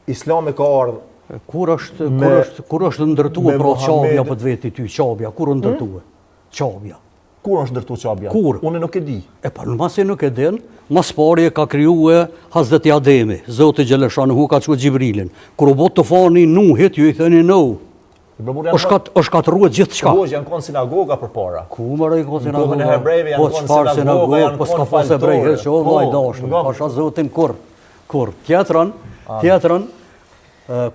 Islami ka ardhur. Kur është ndërtuar pra qabja për të veti ty, qabja, kur është ndërtuar? Qabja. Kur është ndërtuar qabja? Kur? Unë nuk e di. Në masi nuk e din, mas pari e ka krijuar Hazreti Ademi, Zoti xhaleshanuhu ka thënë Xhibrilin. Kur u bë tufani Nuhit, ju i thënë no. Është katëruar gjithçka. Po janë kon sinagoga përpara. Ku më rrej kon sinagoga? Kohën e hebrejve janë kon sinagoga, po s'ka pas hebrejë, o vllai dashur. Pasha Zotin kur. Tjetrën,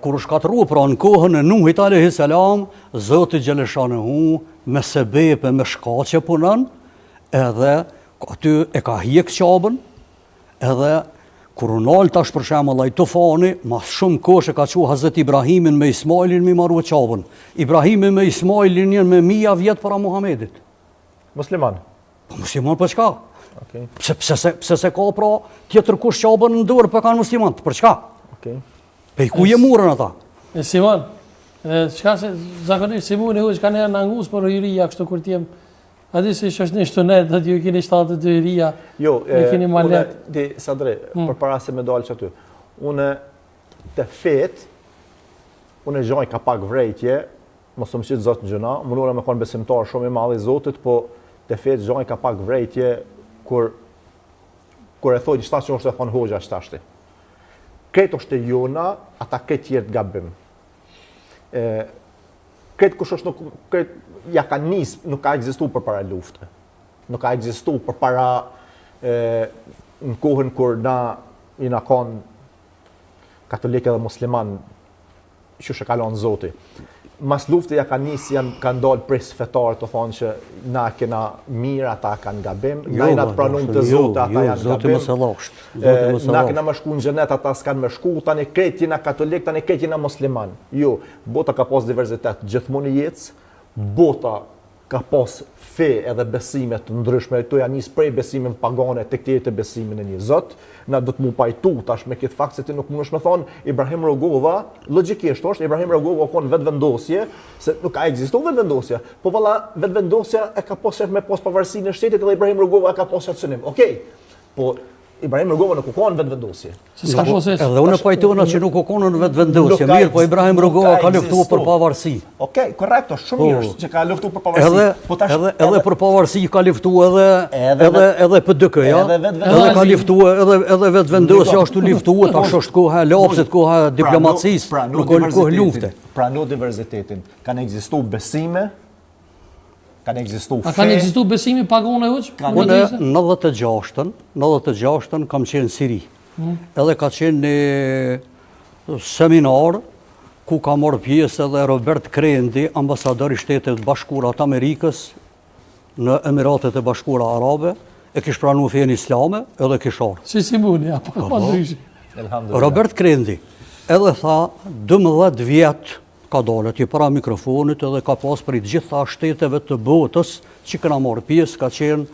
kur është katëruar pra në kohën e Nuhit alayhis salam, Zoti xhaleshanuhu me sebepe, me shkaqe punon, edhe aty e ka hjek qabën, edhe kur unal tash për shembull ai tufani, mas shumë kohë ka thënë Hazreti Ibrahimin me Ismailin mi marrua qabën. Ibrahimi me Ismailin janë me 1000 vjet para Muhamedit. Musliman. Po musliman për çka? Okej. Pse se ka pra tjetër kush qabën në dorë për kanë muslimanët, për çka? Okej. Pe ku je murën ata? Simon, çka se zakonisht Simoni huaj kanë në angus por hyria kështu kur ti a di se është në shtunet, do t'ju keni 72 hyria. Jo, keni malet. Di Sadre, përpara se me dalë aty. Unë te fet unë gjoj ka pak vrejtje, mos më shit zot në gjëna, munora me kon besimtar shumë i madh i Zotit, po te fet gjoj ka pak vrejtje kur e thoj diçka që është e thon hoxha shtashti. Këtë është e jona, ata këtë tjertë gabim. Këtë kush është ja ka nis, nuk ka ekzistu për para lufte. Nuk ka ekzistu për para në kohën kur na jena kon katolik edhe musliman që shë kalon Zoti. Mas lufte ja ka nis, kanë dalë pres fetar të thonë që na kena mirë, ata kanë gabim, na jena të pranum të Zotë, ata janë gabim. Na kena më shku në xhenet, ata s'kanë më shku, tani këtë jena katolik, tani këtë jena musliman. Jo, bota ka pas diversitet gjithmonë i jetës, bota ka pas fe edhe besime të ndryshme, to janë nis prej besimeve pagane tek të besimin e një Zot. Na do të mu pajtu tash me këtë fakt se ti nuk mundesh me thonë Ibrahim Rogova, logjikisht është Ibrahim Rogova ka në vetvendosje, se nuk ka ekzistuar vetvendosja, po valla vetvendosja e ka pas me pas pavarësinë e shtetit edhe Ibrahim Rogova e ka pas synim. Okej. Po Ibrahim Rogova nuk u ka në vetvendosje. Edhe unë pajtona që nuk u ka në vetvendosje, mirë, po Ibrahim Rogova ka luftuar për pavarësi. Okej, korrekt, është shumë mirë që ka luftuar për pavarësi. Edhe për pavarësi ka luftuar edhe PDK-ja, edhe ka luftuar edhe vetvendosja është luftuar, tash është koha e lapsit, koha e diplomacisë, nuk ka kohë lufte. Prano diversitetin, kanë ekzistuar besime, kanë ekzistuar fe. A kanë ekzistuar besimi pagone hoç? Unë 96-ën kam qenë në Siri. Edhe ka qenë një seminar ku ka marrë pjesë edhe Robert Krendi, ambasador i Shtetit Bashkuara të Amerikës në Emiratet e Bashkuara Arabe, e kish pranuar fenë islame edhe kish ardhur. Si Simoni apo pa ndryshim. Robert Krendi edhe tha 12 vjet ka dalë atje para mikrofonit edhe ka pas për i gjitha shteteve të botës që këna marrë pjesë, ka qenë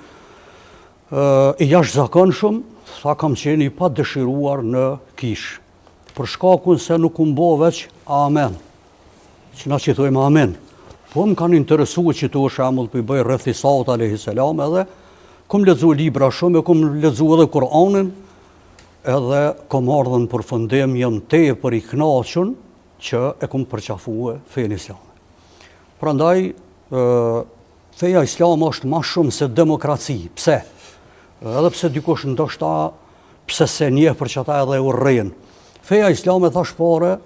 i jashtëzakonshëm, tha kam qenë i pa dëshiruar në kish. Për shkakun se nuk umbo veç amen, që na që thojmë amen. Po më kanë interesuar që të shembull për i bëj rreth Isaut alayhis salam edhe, kom lexuar libra shumë, kom lexuar edhe Kur'anin, edhe kom ardhur në përfundim jam tepër i kënaqur që e kom përqafue fenë islame. Prandaj, feja islame është ma shumë se demokraci. Pse? Edhe pse dikush ndoshta pse se njeh për që ata edhe urrejnë. Feja islame thash pare,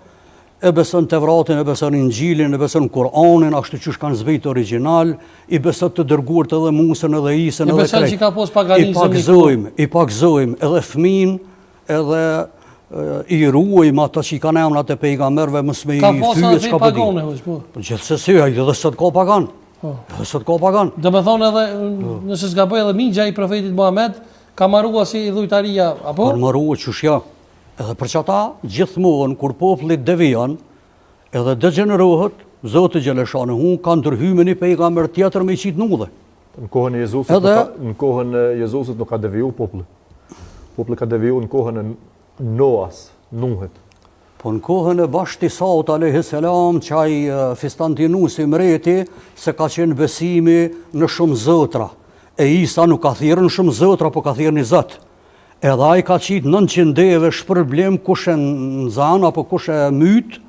e beson Tevratin, e beson Injilin, e beson Kur'anin, ashtu që kanë zbejt original, i beson të dërguart edhe Musën edhe Isën edhe krejt. Që ka pos paganizëm. I pakzojmë edhe fëmin, edhe i ruajmë ata që i kanë emrat e pejgamberëve mos me i thyje çka po di. Gjithsesi ai edhe sot ka pagan. Edhe sot ka pagan. Do të thonë edhe nëse zgaboj edhe mingja i profetit Muhammed ka marrua si dhujtaria apo? Ka marrua çushja. Edhe për çata gjithmonë kur populli devijon edhe degenerohet, Zoti xhaleshanuhu ka ndërhyjmen i pejgamber tjetër me i qit nudhe. Në kohën e Jezusit nuk ka deviju populli. Populli ka deviju në kohën e Noas, Nuhit. Po në kohën e bashkët Isaut alayhis salam, qaj Fistantinusi mreti se ka qenë besimi në shumë zotra. E Isa nuk ka thirrën shumë zotra, po ka thirrën një Zot. Edhe ai ka qitë 900 deve shpërblem kush e nxan apo kush e myt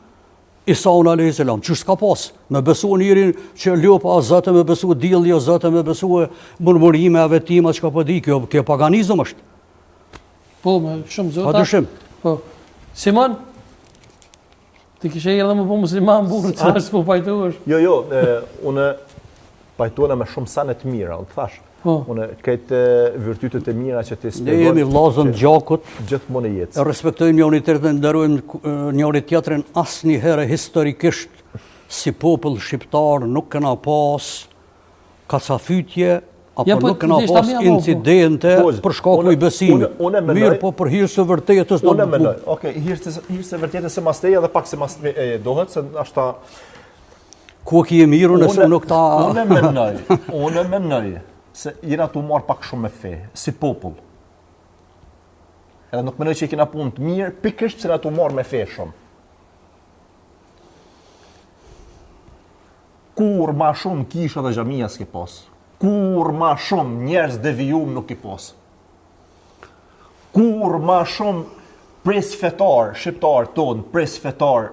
Isaun alayhis salam. Që s'ka pas. Me besu njërin që ljopa Zotë, me besu dielli o Zotë, me besu murmurime a vetima çka po di, kjo paganizëm është. Po, me shumë zota. Pa dyshim. Po. Simon, ti kishe edhe më po musliman burrë, çfarë s'po pajtohesh? Jo, unë pajtona me shumë sane të mira, unë të thash. Po. Unë këtë virtytet e mira që ti Ne spjegon. jemi vllazën gjakut, Gjithmonë e jetës. e respektojmë njëri tjetrin, nderojmë njëri tjetrin, asnjëherë historikisht si popull shqiptar nuk kena pas kacafytje apo Ja, po, nuk kena ndeshta pas mia, po, incidente po. për shkaku i besimit. Unë mendoj- Mirë, po për hir të vërtetës Unë mendoj, okej, hirë se vërtetë se mas teja dhe pak se mas dohet, se ashta... ku ki e miru nëse nuk ta... Unë mendoj se jena tu marë pak shumë me fe, si popull. Edhe nuk mendoj që i kena punë të mirë, pikërisht pse na tu marë me fe shumë. Kur ma shumë kisha dhe xhamia s'ki pas. Kur ma shumë njerëz devijum nuk i pas. Kur ma shumë pres fetar, shqiptar ton, pres fetar,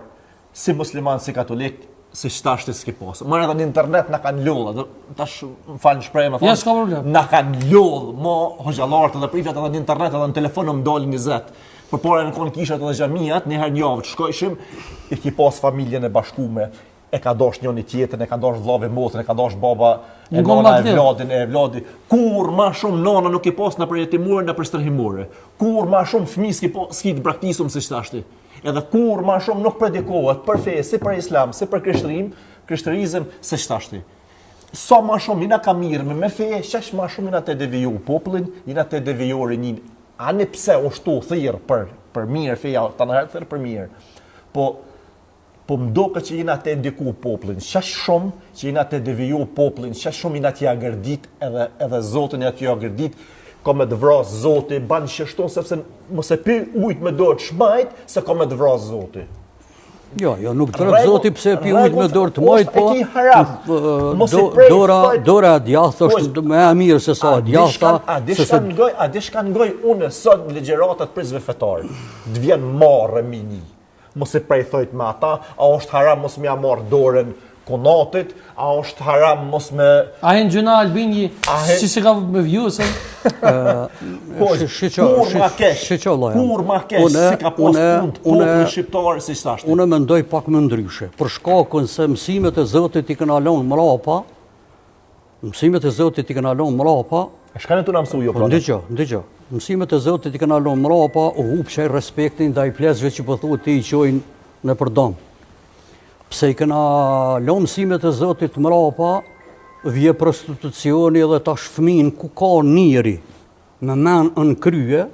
si musliman, si katolik, si shtashti s'ki pas. Mërë edhe në internet na kanë lodhë, tash më falë në shprejë me Ja, s'ka problem. na kanë lodhë, mo hoxhallarët edhe prifjat edhe në internet edhe në telefon më dalin 20. Për pore në konë kishat edhe xhamiat, një herë njavë të shkojshim, i ki pas familjen e bashkume, e ka dash njëni tjetën, e ka dash vllave motrën, e ka dash baba, e Nuk ka nana e madhlim. vladin, e vladi. Kur ma shumë nana nuk i pas në përjetimore, në përstërhimore. Kur ma shumë fëmi s'ki të braktisum si shtashti. Edhe kur ma shumë nuk predikohet për fe, si për islam, si për krishtërizëm, si shtashti. Sa ma shumë jina ka mirë me fe, shash ma shumë jina të deviju popullin, jina të deviju rinin. Ani pse o shtu thirë për mirë, feja të nëherë thirë për mirë. Po mdoke që jina të ndiku popullin, shash shumë që jina të deviju popullin, shash shumë jina t'ja gërdit edhe Zotin ja t'ja gërdit, ka me të vrasë Zoti, banë shështon, sepse mos e pi ujt me dorë të shmajt, se ka me të vrasë Zoti. Jo, nuk drejt Zoti pse pi ujt me dorë të majt, po e ki haram. Mos i prej fajt. dora e djathtë është më e mirë se sa djathta. A di shka ngoj unë sot në legjeratat prizve fetar. Të vjen marrë mini. Mos e prej thojt me ata, a është haram mos me ja marrë dorën konatit, a është haram mos me... A e në gjuna Albinji, që se ka me vjusën? Kur ma kesh, si ka pas punë të popullin shqiptarë si shtashti. Unë mendoj pak më ndryshe. Për shkakun se mësimet e Zotit i kanë lënë mrapa, Shka në të në mësu jo, pra? Ndëgjo. Mësimet e Zotit i kanë lënë mrapa, u hupshaj respektin ndaj plesve që po thuhet ti i qojnë në përdom. Pse i këna lënë mësimet e Zotit mrapa, vje prostitucioni dhe tash fëmin ku ka njëri me men në krye,